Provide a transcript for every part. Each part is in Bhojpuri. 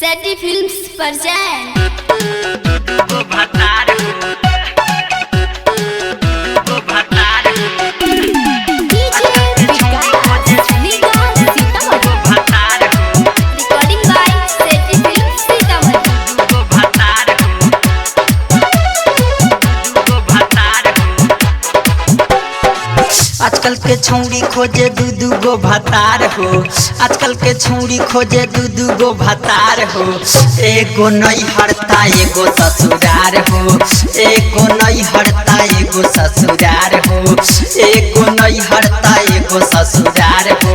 सेटी films present recording by Seti films Sitamarhi. आजकल के छौड़ी खोजे दू गो भतार हो। आजकल के छौड़ी खोजे दू गो भतार हो। एगो नहीं हरता एगो ससुरार हो। एगो नहीं हरता एगो ससुरार हो। एगो नहीं हरता एगो ससुरार हो।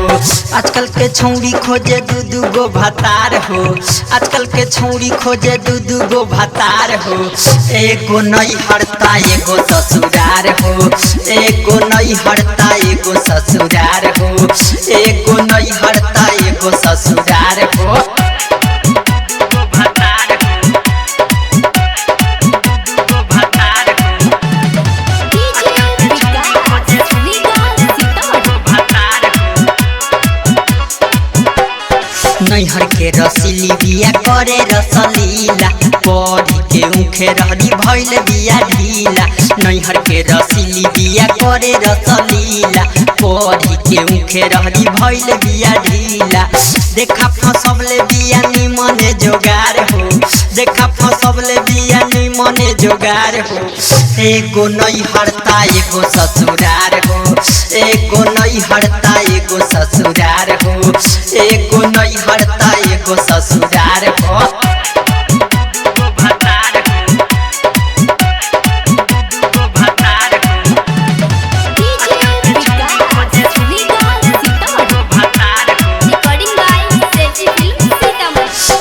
आजकल के छौड़ी खोजे दू गो भतार हो। आजकल के छौड़ी खोजे दू गो भतार हो। एगो नहीं हरता एगो ससुरार हो। एगो नहीं हरता एगो ससुरार हो। एगो नहीं हरता एगो ससुरार हो। नैहर के रसीली बिया करे रसलीला पढ़ी के उखे रहरी भइल बिया ढीला। नैहर के रसीली बिया करे रसलीला पढ़ी के उखे रहरी भइल बिया ढीला। देखा फसबले बिया निमने जोगार हो। देखा फसबले बिया निमने जोगार हो। एगो नहीं हरता एगो ससुरार हो। एगो नहीं हरता एगो ससुरार हो। एगो नहीं हरता एगो ससुरार हो।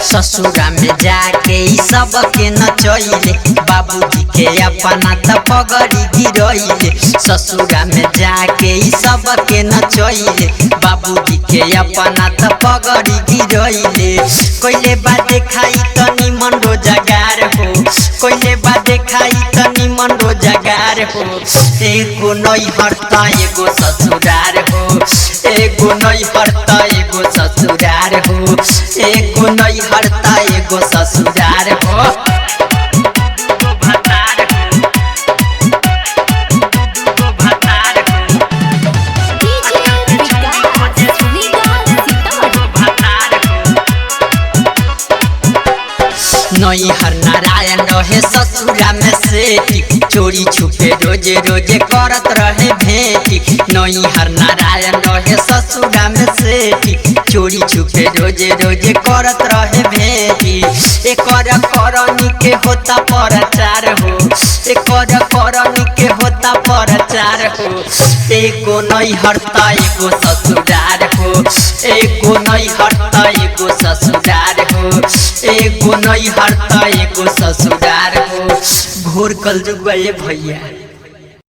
ससुरा में जाके ई सब के नचैले बाबूजी के अपना त पगड़ी गिरैले। ससुरा में जाके ई सब के नचैले बाबूजी के अपना त पगड़ी गिरैले। कोइले बात खाई त निमन रोजगार हो। कोइले बात खाई त निमन रोजगार हो। एगो नहीं हरता एगो ससुरार हो। एगो नहीं हरता एगो ससुरार हो। एगो नहीं हरता एगो ससुरार हो। नैहर नारायण रहे ससुरा में सेठी चोरी छुपे रोजे रोजे करत रहे भेटी। नैहर नारायण रहे ससुरा में सेठी चोरी छुपे रोजे रोजे करत रहे भेटी। एकर करनी के होता प्रचार हो। एकर करनी के होता प्रचार हो। एगो नहीं हरता एगो ससुरार हो। एगो नहीं हरता एगो ससुरार हो। एगो नहीं हरता एगो ससुरार हो। घोर कलजुग भैया।